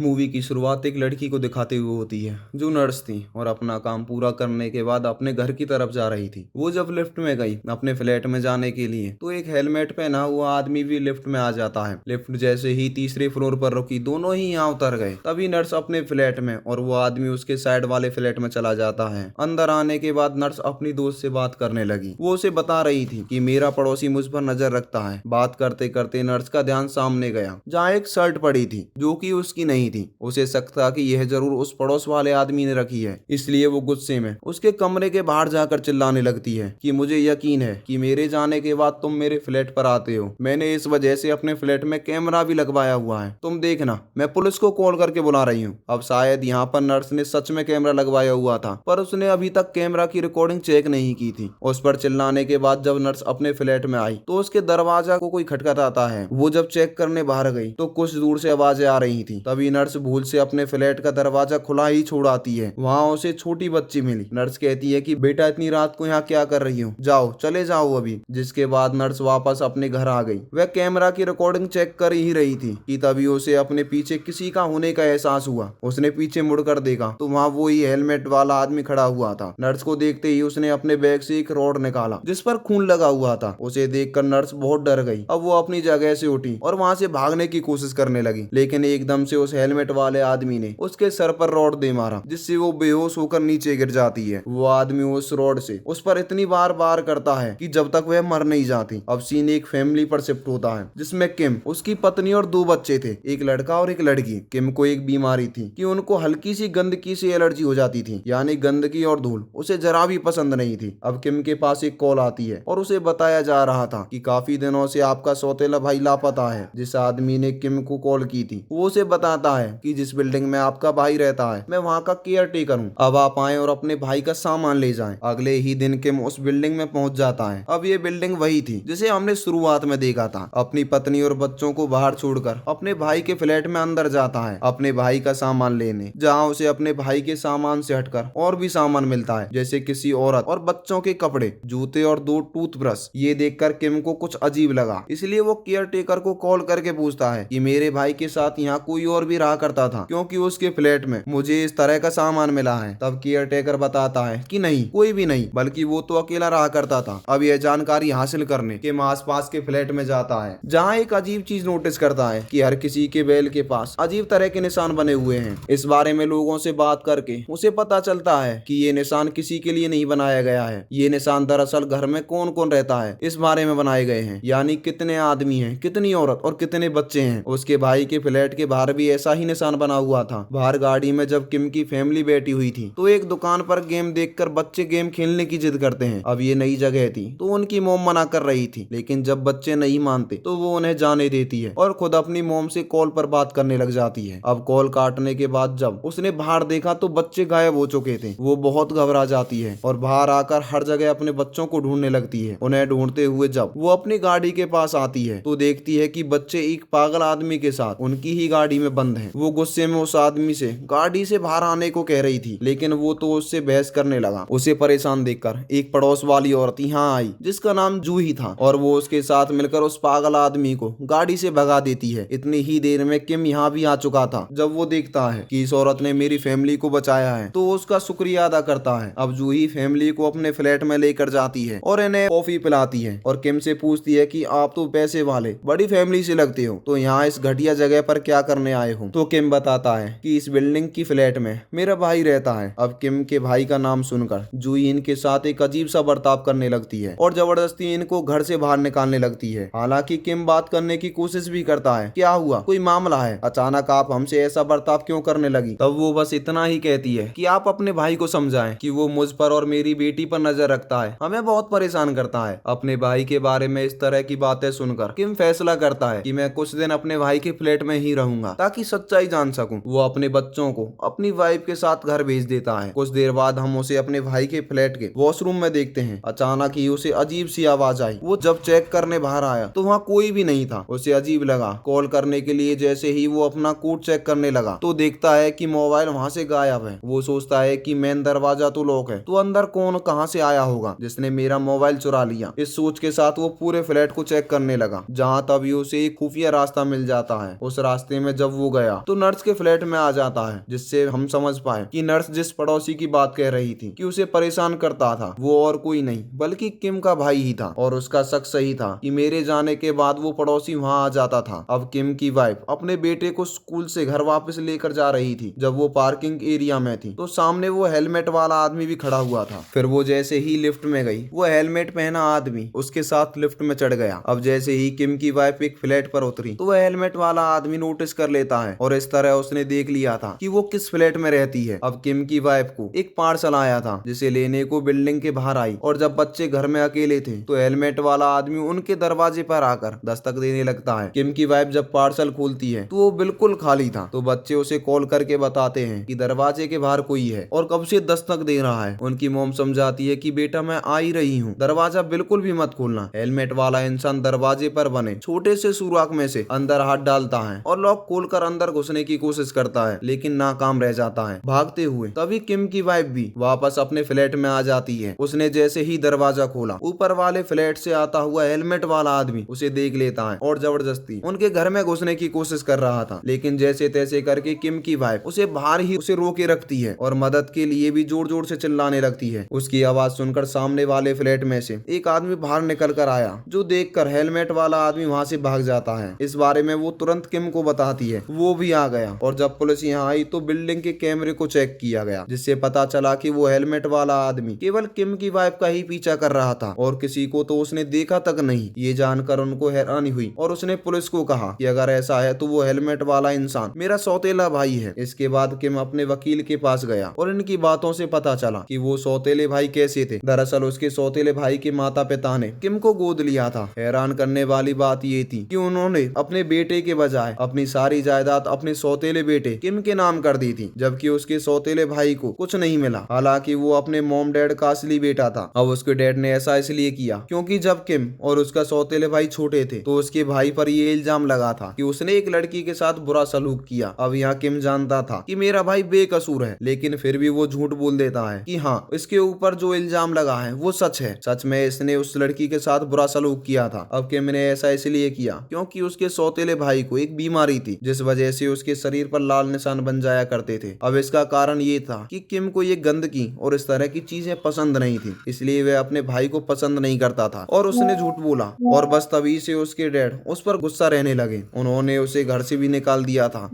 Movie की शुरुआत एक लड़की को दिखाते हुए होती है जो नर्स थी और अपना काम पूरा करने के बाद अपने घर की तरफ जा रही थी। वो जब लिफ्ट में गई अपने फ्लैट में जाने के लिए तो एक हेलमेट पहना हुआ आदमी भी लिफ्ट में आ जाता है। लिफ्ट जैसे ही तीसरे फ्लोर पर रुकी दोनों ही यहाँ उतर गए। तभी नर्स अपने फ्लैट में और वो आदमी उसके साइड वाले फ्लैट में चला जाता है। अंदर आने के बाद नर्स अपनी दोस्त से बात करने लगी। वो उसे बता रही थी कि मेरा पड़ोसी मुझ पर नजर रखता है। बात करते करते नर्स का ध्यान सामने गया जहाँ एक शर्ट पड़ी थी जो कि उसकी नहीं थी। उसे शक था कि यह जरूर उस पड़ोस वाले आदमी ने रखी है, इसलिए वो गुस्से में उसके कमरे के बाहर जाकर चिल्लाने लगती है कि मुझे यकीन है कि मेरे जाने के बाद तुम मेरे फ्लैट पर आते हो। मैंने इस वजह से अपने फ्लैट में कैमरा भी लगवाया हुआ है। तुम देखना, मैं पुलिस को कॉल करके बुला रही हूँ। अब शायद यहाँ पर नर्स ने सच में कैमरा लगवाया हुआ था, पर उसने अभी तक कैमरा की रिकॉर्डिंग चेक नहीं की थी। उस पर चिल्लाने के बाद जब नर्स अपने फ्लैट में आई तो उसके दरवाजा को कोई खटखटाता है। वो जब चेक करने बाहर गई तो कुछ दूर से आवाजें आ रही थी। तभी नर्स भूल से अपने फ्लैट का दरवाजा खुला ही छोड़ आती है। वहाँ उसे छोटी बच्ची मिली। नर्स कहती है कि बेटा इतनी रात को यहाँ क्या कर रही हो, जाओ चले जाओ अभी। जिसके बाद नर्स वापस अपने घर आ गई। वह कैमरा की रिकॉर्डिंग चेक कर ही रही थी कि तभी उसे अपने पीछे किसी का होने का एहसास हुआ। उसने पीछे मुड़कर देखा तो वहाँ वो ही हेलमेट वाला आदमी खड़ा हुआ था। नर्स को देखते ही उसने अपने बैग से एक रॉड निकाला जिस पर खून लगा हुआ था। उसे देखकर नर्स बहुत डर गई। अब वो अपनी जगह से उठी और वहाँ से भागने की कोशिश करने लगी, लेकिन एकदम से उस हेलमेट वाले आदमी ने उसके सर पर रॉड दे मारा जिससे वो बेहोश होकर नीचे गिर जाती है। वो आदमी उस रॉड से उस पर इतनी बार बार करता है कि जब तक वह मर नहीं जाती। अब सीन एक फैमिली पर शिफ्ट होता है जिसमें किम, उसकी पत्नी और दो बच्चे थे, एक लड़का और एक लड़की। किम को एक बीमारी थी कि उनको हल्की सी गंदगी से एलर्जी हो जाती थी, यानी गंदगी और धूल उसे जरा भी पसंद नहीं थी। अब किम के पास एक कॉल आती है और उसे बताया जा रहा था कि काफी दिनों से आपका सौतेला भाई लापता है। जिस आदमी ने किम को कॉल की थी वो उसे बताता है कि जिस बिल्डिंग में आपका भाई रहता है मैं वहाँ का केयर टेकर हूँ। अब आप आए और अपने भाई का सामान ले जाएं। अगले ही दिन किम उस बिल्डिंग में पहुंच जाता है। अब ये बिल्डिंग वही थी जिसे हमने शुरुआत में देखा था। अपनी पत्नी और बच्चों को बाहर छोड़कर अपने भाई के फ्लैट में अंदर जाता है अपने भाई का सामान लेने, जहाँ उसे अपने भाई के सामान से हटकर और भी सामान मिलता है जैसे किसी औरत और बच्चों के कपड़े, जूते और दो टूथब्रश। ये देखकर किम को कुछ अजीब लगा, इसलिए वो केयर टेकर को कॉल करके पूछता है कि मेरे भाई के साथ यहाँ कोई और भी रहा करता था क्योंकि उसके फ्लैट में मुझे इस तरह का सामान मिला है। तब केयर टेकर बताता है कि नहीं, कोई भी नहीं, बल्कि वो तो अकेला रहा करता था। अब यह जानकारी हासिल करने के आसपास के फ्लैट में जाता है जहाँ एक अजीब चीज नोटिस करता है कि हर किसी के बैल के पास अजीब तरह के निशान बने हुए हैं। इस बारे में लोगों से बात करके उसे पता चलता है कि ये निशान किसी के लिए नहीं बनाया गया है। ये निशान दरअसल घर में कौन कौन रहता है इस बारे में बनाए गए हैं, यानी कितने आदमी हैं, कितनी औरत और कितने बच्चे हैं। उसके भाई के फ्लैट के बाहर भी ऐसा ही निशान बना हुआ था। बाहर गाड़ी में जब किम की फैमिली बैठी हुई थी तो एक दुकान पर गेम देखकर बच्चे गेम खेलने की जिद करते हैं। अब ये नई जगह थी तो उनकी मोम मना कर रही थी, लेकिन जब बच्चे नहीं मानते तो वो उन्हें जाने देती है और खुद अपनी मोम से कॉल पर बात करने लग जाती है। अब कॉल काटने के बाद जब उसने बाहर देखा तो बच्चे गायब हो चुके थे। वो बहुत घबरा जाती है और बाहर आकर हर जगह अपने बच्चों को ढूंढने लगती है। उन्हें ढूंढते हुए जब वो अपनी गाड़ी के पास आती है तो देखती है कि बच्चे एक पागल आदमी के साथ उनकी ही गाड़ी में बंद हैं। वो गुस्से में उस आदमी से गाड़ी से बाहर आने को कह रही थी, लेकिन वो तो उससे बहस करने लगा। उसे परेशान देखकर एक पड़ोस वाली औरत यहाँ आई जिसका नाम जूही था और वो उसके साथ मिलकर उस पागल आदमी को गाड़ी से भगा देती है। इतनी ही देर में किम यहाँ भी आ चुका था। जब वो देखता है कि इस औरत ने मेरी फैमिली को बचाया है तो उसका शुक्रिया अदा करता है। अब जूही फैमिली को अपने फ्लैट में लेकर जाती है और इन्हें कॉफी पिलाती है और किम से पूछती है कि आप तो पैसे वाले बड़ी फैमिली से लगते हो, तो यहाँ इस घटिया जगह पर क्या करने आए हो। तो किम बताता है कि इस बिल्डिंग की फ्लैट में मेरा भाई रहता है। अब किम के भाई का नाम सुनकर जूही इनके साथ एक अजीब सा बर्ताव करने लगती है और जबरदस्ती इनको घर से बाहर निकालने लगती है। हालांकि किम बात करने की कोशिश भी करता है, क्या हुआ, कोई मामला है, अचानक आप हमसे ऐसा बर्ताव क्यों करने लगी। तब वो बस इतना ही कहती है कि आप अपने भाई को समझाएं कि वो मुझ पर और मेरी बेटी पर नजर रखता है, हमें बहुत परेशान करता है। अपने भाई के बारे में इस तरह की बातें सुनकर किम फैसला करता है कि मैं कुछ दिन अपने भाई के फ्लैट में ही रहूंगा ताकि सच्चाई जान सकूं। वो अपने बच्चों को अपनी वाइफ के साथ घर भेज देता है। कुछ देर बाद हम उसे अपने भाई के फ्लैट के वॉशरूम में देखते हैं। अचानक ही उसे अजीब सी आवाज आई। वो जब चेक करने बाहर आया तो वहाँ कोई भी नहीं था। उसे अजीब लगा। कॉल करने के लिए जैसे ही वो अपना कोड चेक करने लगा तो देखता है कि मोबाइल वहाँ से गायब है। वो सोचता है कि मेन दरवाजा तो लॉक है, तो अंदर कौन कहाँ से आया होगा जिसने मेरा मोबाइल चुरा लिया। इस सोच के साथ वो पूरे फ्लैट को चेक करने लगा, जहाँ तभी उसे एक खुफिया रास्ता मिल जाता है। उस रास्ते में जब वो गया गया तो नर्स के फ्लैट में आ जाता है, जिससे हम समझ पाए कि नर्स जिस पड़ोसी की बात कह रही थी कि उसे परेशान करता था वो और कोई नहीं बल्कि किम का भाई ही था। और उसका शक सही था कि मेरे जाने के बाद वो पड़ोसी वहां आ जाता था। अब किम की वाइफ अपने बेटे को स्कूल से घर वापस लेकर जा रही थी। जब वो पार्किंग एरिया में थी तो सामने वो हेलमेट वाला आदमी भी खड़ा हुआ था। फिर वो जैसे ही लिफ्ट में गई वो हेलमेट पहना आदमी उसके साथ लिफ्ट में चढ़ गया। अब जैसे ही किम की वाइफ एक फ्लैट पर उतरी तो वह हेलमेट वाला आदमी नोटिस कर लेता है और इस तरह उसने देख लिया था कि वो किस फ्लैट में रहती है। अब किम की वाइफ को एक पार्सल आया था जिसे लेने को बिल्डिंग के बाहर आई और जब बच्चे घर में अकेले थे तो हेलमेट वाला आदमी उनके दरवाजे पर आकर दस्तक देने लगता है। किम की वाइफ जब पार्सल खोलती है तो वो बिल्कुल खाली था। तो बच्चे उसे कॉल करके बताते हैं कि दरवाजे के बाहर कोई है और कब से दस्तक दे रहा है। उनकी मॉम समझाती है कि बेटा मैं आ ही रही हूँ, दरवाजा बिल्कुल भी मत खोलना। हेलमेट वाला इंसान दरवाजे पर बने छोटे से सुराख में से अंदर हाथ डालता है और लॉक खोलकर अंदर घुसने की कोशिश करता है लेकिन नाकाम रह जाता है भागते हुए। तभी किम की वाइफ भी वापस अपने फ्लैट में आ जाती है। उसने जैसे ही दरवाजा खोला ऊपर वाले फ्लैट से आता हुआ हेलमेट वाला आदमी उसे देख लेता है और जबरदस्ती उनके घर में घुसने की कोशिश कर रहा था। लेकिन जैसे तैसे करके किम की वाइफ उसे बाहर ही उसे रोके रखती है और मदद के लिए भी जोर जोर से चिल्लाने लगती है। उसकी आवाज सुनकर सामने वाले फ्लैट में से एक आदमी बाहर निकल कर आया जो देखकर हेलमेट वाला आदमी वहां से भाग जाता है। इस बारे में वो तुरंत किम को बताती है, वो भी आ गया और जब पुलिस यहाँ आई तो बिल्डिंग के कैमरे को चेक किया गया जिससे पता चला कि वो हेलमेट वाला आदमी केवल किम की वाइफ का ही पीछा कर रहा था और किसी को तो उसने देखा तक नहीं। ये जानकर उनको हैरानी हुई और उसने पुलिस को कहा कि अगर ऐसा है तो वो हेलमेट वाला इंसान मेरा सौतेला भाई है। इसके बाद किम अपने वकील के पास गया और इनकी बातों से पता चला कि वो सौतेले भाई कैसे थे। दरअसल उसके सौतेले भाई के माता पिता ने किम को गोद लिया था। हैरान करने वाली बात ये थी कि उन्होंने अपने बेटे के बजाय अपनी सारी जायदाद अपने सौतेले बेटे किम के नाम कर दी थी, जबकि उसके सौतेले भाई को कुछ नहीं मिला। हालांकि वो अपने मॉम डैड का असली बेटा था। अब उसके डैड ने ऐसा इसलिए किया क्योंकि जब किम और उसका सौतेले भाई छोटे थे तो उसके भाई पर ये इल्जाम लगा था कि उसने एक लड़की के साथ बुरा सलूक किया। अब यहाँ किम जानता था कि मेरा भाई बेकसूर है, लेकिन फिर भी वो झूठ बोल देता है कि हाँ इसके ऊपर जो इल्जाम लगा है वो सच है। सच में इसने उस लड़की के साथ बुरा सलूक किया था। अब किम ने ऐसा इसलिए किया क्योंकि उसके सौतेले भाई को एक बीमारी थी जिस वजह से उसके शरीर पर लाल निशान बन जाया करते थे। अब इसका कारण ये था कि किम को ये गंदगी और इस तरह की चीजें पसंद नहीं थी, इसलिए वह अपने भाई को पसंद नहीं करता था और उसने झूठ बोला और बस तभी से उसके डैड उस पर गुस्सा रहने लगे। उन्होंने उसे घर से भी निकाल दिया था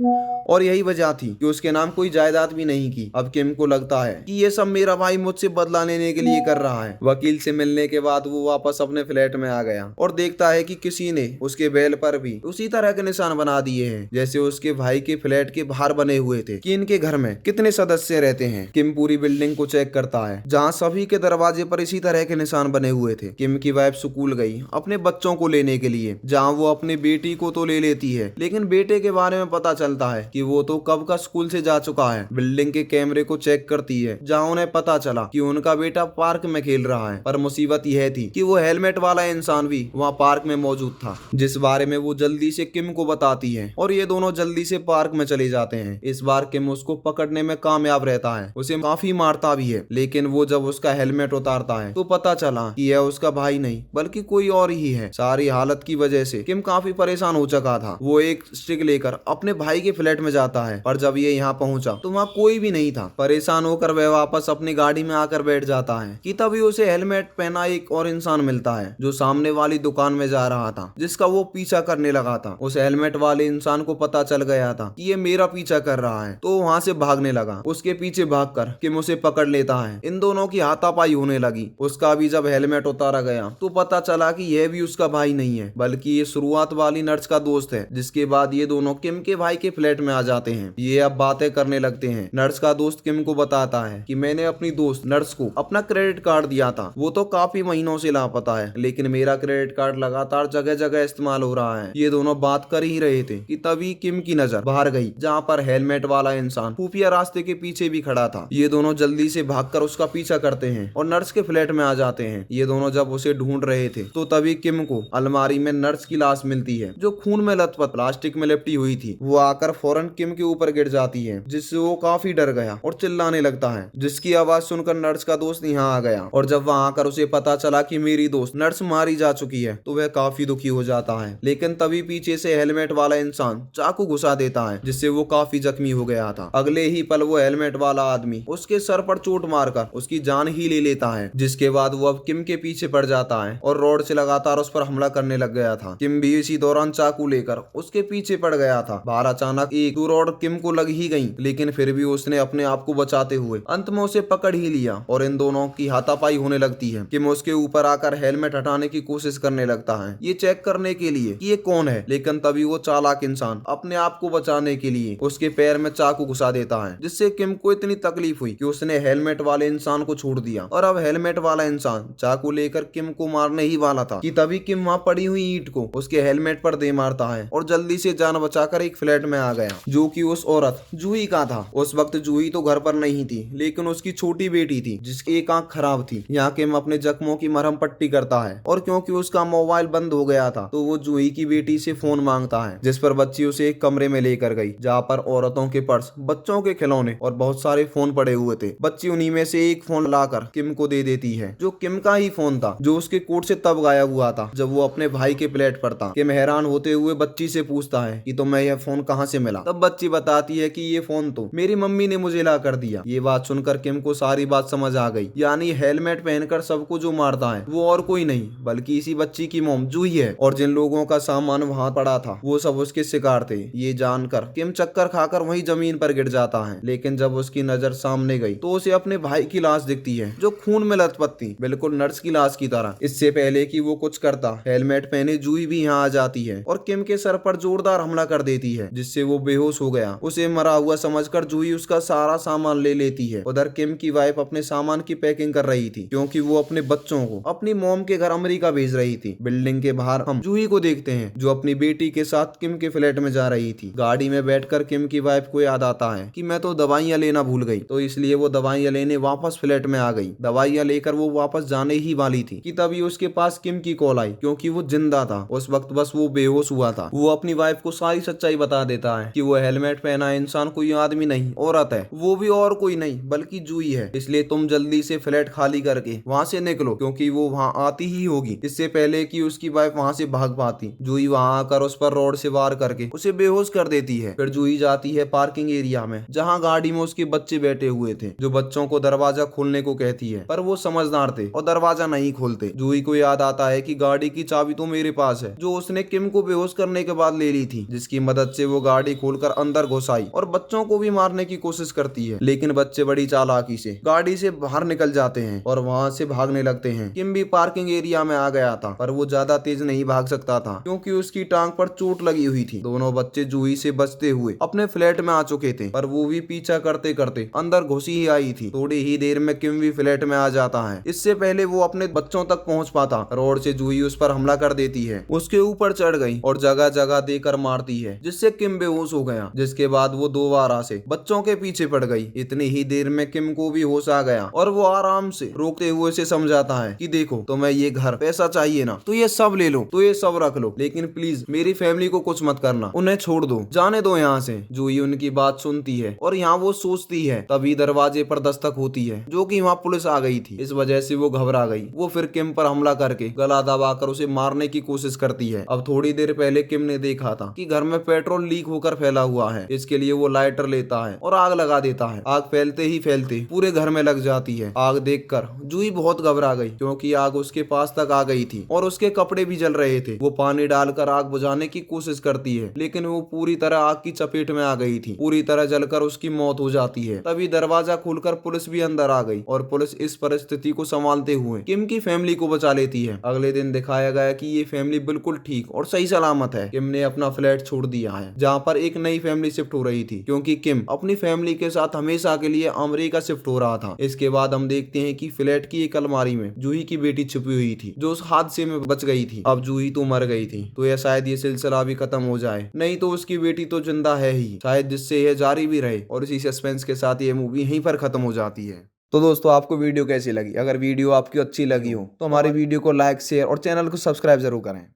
और यही वजह थी कि उसके नाम कोई जायदाद भी नहीं की। अब किम को लगता है कि ये सब मेरा भाई मुझसे बदला लेने के लिए कर रहा है। वकील से मिलने के बाद वो वापस अपने फ्लैट में आ गया और देखता है कि किसी ने उसके बैल पर भी उसी तरह के निशान बना दिए हैं जैसे उसके भाई के फ्लैट के बाहर बने हुए थे कि इनके घर में कितने सदस्य रहते हैं। किम पूरी बिल्डिंग को चेक करता है जहाँ सभी के दरवाजे पर इसी तरह के निशान बने हुए थे। किम की वाइफ स्कूल गई अपने बच्चों को लेने के लिए, जहाँ वो अपनी बेटी को तो ले लेती है लेकिन बेटे के बारे में पता चलता है कि वो तो कब का स्कूल से जा चुका है। बिल्डिंग के कैमरे को चेक करती है जहाँ उन्हें पता चला कि उनका बेटा पार्क में खेल रहा है। पर मुसीबत यह थी कि वो हेलमेट वाला इंसान भी वहाँ पार्क में मौजूद था, जिस बारे में वो जल्दी से किम को बताती है और ये दोनों जल्दी से पार्क में चले जाते हैं। इस बार किम उसको पकड़ने में कामयाब रहता है, उसे काफी मारता भी है, लेकिन वो जब उसका हेलमेट उतारता है तो पता चला कि यह उसका भाई नहीं बल्कि कोई और ही है। सारी हालत की वजह से किम काफी परेशान हो चुका था। वो एक स्टिक लेकर अपने भाई के फ्लैट में जाता है पर जब ये यहाँ पहुंचा तो वहाँ कोई भी नहीं था। परेशान होकर वह वापस अपनी गाड़ी में आकर बैठ जाता है कि तभी उसे हेलमेट पहना एक और इंसान मिलता है जो सामने वाली दुकान में जा रहा था, जिसका वो पीछा करने लगा था। उस हेलमेट वाले इंसान को पता चल गया था कि ये मेरा पीछा कर रहा है तो वहाँ से भागने लगा। उसके पीछे भागकर किम उसे पकड़ लेता है। इन दोनों की हाथापाई होने लगी। उसका भी जब हेलमेट उतारा गया तो पता चला कि यह भी उसका भाई नहीं है बल्कि ये शुरुआत वाली नर्स का दोस्त है। जिसके बाद ये दोनों किम के भाई के फ्लैट में आ जाते हैं। ये अब बातें करने लगते हैं। नर्स का दोस्त किम को बताता है कि मैंने अपनी दोस्त नर्स को अपना क्रेडिट कार्ड दिया था, वो तो काफी महीनों से लापता है, लेकिन मेरा क्रेडिट कार्ड लगातार जगह जगह इस्तेमाल हो रहा है। ये दोनों बात कर ही रहे थे कि तभी किम की नजर बाहर गई जहाँ पर हेलमेट वाला इंसान खुफिया रास्ते के पीछे भी खड़ा था। ये दोनों जल्दी से भागकर उसका पीछा करते हैं और नर्स के फ्लैट में आ जाते हैं। ये दोनों जब उसे ढूंढ रहे थे तो तभी किम को अलमारी में नर्स की लाश मिलती है जो खून में लथपथ प्लास्टिक में लिपटी हुई थी। वो आकर फौरन किम के ऊपर गिर जाती है जिससे वो काफी डर गया और चिल्लाने लगता है, जिसकी आवाज सुनकर नर्स का दोस्त यहाँ आ गया और जब वहाँ आकर उसे पता चला कि मेरी दोस्त नर्स मारी जा चुकी है तो वह काफी दुखी हो जाता है। लेकिन तभी पीछे से हेलमेट वाला इंसान चाकू घुसा घुसा देता है, जिससे वो काफी जख्मी हो गया था। अगले ही पल वो हेलमेट वाला आदमी उसके सर पर चोट मारकर उसकी जान ही ले लेता है, जिसके बाद वो अब किम के पीछे पड़ जाता है और रॉड से लगातार उस पर हमला करने लग गया था। किम भी इसी दौरान चाकू लेकर उसके पीछे पड़ गया था। बाहर अचानक एक रॉड किम को लग ही गई, लेकिन फिर भी उसने अपने आप को बचाते हुए अंत में उसे पकड़ ही लिया और इन दोनों की हाथापाई होने लगती है। किम उसके ऊपर आकर हेलमेट हटाने की कोशिश करने लगता है, ये चेक करने के लिए कि ये कौन है, लेकिन तभी वो चालाक इंसान अपने आप को बचाने के लिए उसके पैर में चाकू घुसा देता है, जिससे किम को इतनी तकलीफ हुई कि उसने हेलमेट वाले इंसान को छोड़ दिया। और अब हेलमेट वाला इंसान चाकू लेकर किम को मारने ही वाला था कि तभी किम वहाँ पड़ी हुई ईंट को उसके हेलमेट पर दे मारता है और जल्दी से जान बचाकर एक फ्लैट में आ गया, जो कि उस औरत जूही का था। उस वक्त जूही तो घर पर नहीं थी, लेकिन उसकी छोटी बेटी थी जिसकी एक आंख खराब थी। यहाँ किम अपने जख्मों की मरहम पट्टी करता है और क्योंकि उसका मोबाइल बंद हो गया था तो वो जूही की बेटी से फोन मांगता है, जिस पर बच्ची उसे एक कमरे में लेकर गई, जहाँ पर औरतों के पर्स, बच्चों के खिलौने और बहुत सारे फोन पड़े हुए थे। बच्ची उन्हीं में से एक फोन लाकर किम को दे देती है, जो किम का ही फोन था, जो उसके कोट से तब गायब हुआ था जब वो अपने भाई के प्लेट पर था। किम हैरान होते हुए बच्ची से पूछता है कि तुम्हें यह फोन कहाँ से मिला। तब बच्ची बताती है कि ये फोन तो मेरी मम्मी ने मुझे ला कर दिया। ये बात सुनकर किम को सारी बात समझ आ गई, यानी हेलमेट पहनकर सबको जो मारता है वो और कोई नहीं बल्कि इसी बच्ची की मॉम जूही है, और जिन लोगों का सामान वहाँ पड़ा था वो सब उसके शिकार थे। ये जानकर किम चक्कर खाकर वहीं जमीन पर गिर जाता है, लेकिन जब उसकी नजर सामने गई तो उसे अपने भाई की लाश दिखती है, जो खून में लथपथ थी, बिल्कुल नर्स की लाश की तरह। इससे पहले कि वो कुछ करता, हेलमेट पहने जूही भी यहाँ आ जाती है और किम के सर पर जोरदार हमला कर देती है, जिससे वो बेहोश हो गया। उसे मरा हुआ समझकर जूही उसका सारा सामान ले लेती है। उधर किम की वाइफ अपने सामान की पैकिंग कर रही थी, क्योंकि वो अपने बच्चों को अपनी मॉम के घर अमेरिका भेज रही थी। बिल्डिंग के बाहर हम जूही को देखते हैं, जो अपनी बेटी के साथ किम के फ्लैट में जा रही थी। गाड़ी में बैठकर किम की वाइफ को याद आता है कि मैं तो दवाइयाँ लेना भूल गई, तो इसलिए वो दवाइयाँ लेने वापस फ्लैट में आ गई। दवाइयाँ लेकर वो वापस जाने ही वाली थी कि तभी उसके पास किम की कॉल आई, क्योंकि वो जिंदा था। उस वक्त बस वो बेहोश हुआ था। वो अपनी वाइफ को सारी सच्चाई बता देता है कि वो हेलमेट पहना इंसान कोई आदमी नहीं, औरत है, वो भी और कोई नहीं बल्कि जूही है। इसलिए तुम जल्दी से फ्लैट खाली करके वहाँ से निकलो, क्योंकि वो वहाँ आती ही होगी। इससे पहले कि उसकी वाइफ वहाँ से भाग पाती, जूही वहाँ आकर उस पर रॉड से वार करके उसे बेहोश कर देती है। फिर जूही जाती है पार्किंग एरिया में, जहाँ गाड़ी में उसके बच्चे बैठे हुए थे, जो बच्चों को दरवाजा खोलने को कहती है, पर वो समझदार थे और दरवाजा नहीं खोलते। जूही को याद आता है कि गाड़ी की चाबी तो मेरे पास है, जो उसने किम को बेहोश करने के बाद ले ली थी, जिसकी मदद से वो गाड़ी खोलकर अंदर घुस आई और बच्चों को भी मारने की कोशिश करती है। लेकिन बच्चे बड़ी चालाकी से गाड़ी से बाहर निकल जाते हैं और वहाँ से भागने लगते हैं। किम भी पार्किंग एरिया में आ गया था, पर वो ज्यादा तेज नहीं भाग सकता था, क्योंकि उसकी टांग पर चोट लगी हुई थी। दोनों बच्चे जूही से बचते हुए अपने फ्लैट में आ चुके थे, पर वो भी पीछा करते करते अंदर घुसी ही आई थी। थोड़ी ही देर में किम भी फ्लैट में आ जाता है। इससे पहले वो अपने बच्चों तक पहुंच पाता, रोड से जूही उस पर हमला कर देती है, उसके ऊपर चढ़ गई और जगह जगह देकर मारती है, जिससे किम बेहोश हो गया। जिसके बाद वो दोबारा से बच्चों के पीछे पड़ गई। इतनी ही देर में किम को भी होश आ गया और वो आराम से रोकते हुए से समझाता है कि देखो, तुम्हें ये घर पैसा चाहिए ना, तो ये सब ले लो, तो ये सब रख लो, लेकिन प्लीज मेरी फैमिली को कुछ मत करना, उन्हें छोड़ दो, जाने दो यहाँ से। जूही उनकी बात सुनती है और यहाँ वो सोचती है, तभी दरवाजे पर दस्तक होती है, जो कि वहाँ पुलिस आ गई थी। इस वजह से वो घबरा गई। वो फिर किम पर हमला करके गला दबाकर उसे मारने की कोशिश करती है। अब थोड़ी देर पहले किम ने देखा था कि घर में पेट्रोल लीक होकर फैला हुआ है। इसके लिए वो लाइटर लेता है और आग लगा देता है। आग फैलते ही फैलते पूरे घर में लग जाती है। आग देखकर जूही बहुत घबरा गई, क्योंकि आग उसके पास तक आ गई थी और उसके कपड़े भी जल रहे थे। वो पानी डालकर आग बुझाने की कोशिश करती है, लेकिन वो पूरी तरह आग की चपेट में आ गई थी। पूरी तरह जलकर उसकी मौत हो जाती है। तभी दरवाजा खोलकर पुलिस भी अंदर आ गई और पुलिस इस परिस्थिति को संभालते हुए किम की फैमिली को बचा लेती है। अगले दिन दिखाया गया कि ये फैमिली बिल्कुल ठीक और सही सलामत है। किम ने अपना फ्लैट छोड़ दिया है, जहाँ पर एक नई फैमिली शिफ्ट हो रही थी, क्योंकि किम अपनी फैमिली के साथ हमेशा के लिए अमेरिका शिफ्ट हो रहा था। इसके बाद हम देखते हैं कि फ्लैट की एक अलमारी में जूही की बेटी छुपी हुई थी, जो उस हादसे में बच गई थी। अब जूही तो मर गई थी, तो यह शायद ये सिलसिला भी खत्म हो जाए, नहीं तो उसकी बेटी तो जिंदा है ही, शायद जिससे यह जारी भी रहे। और इसी सस्पेंस के साथ ये मूवी यहीं पर खत्म हो जाती है। तो दोस्तों, आपको वीडियो कैसी लगी? अगर वीडियो आपकी अच्छी लगी हो तो हमारी वीडियो को लाइक, शेयर और चैनल को सब्सक्राइब जरूर करें।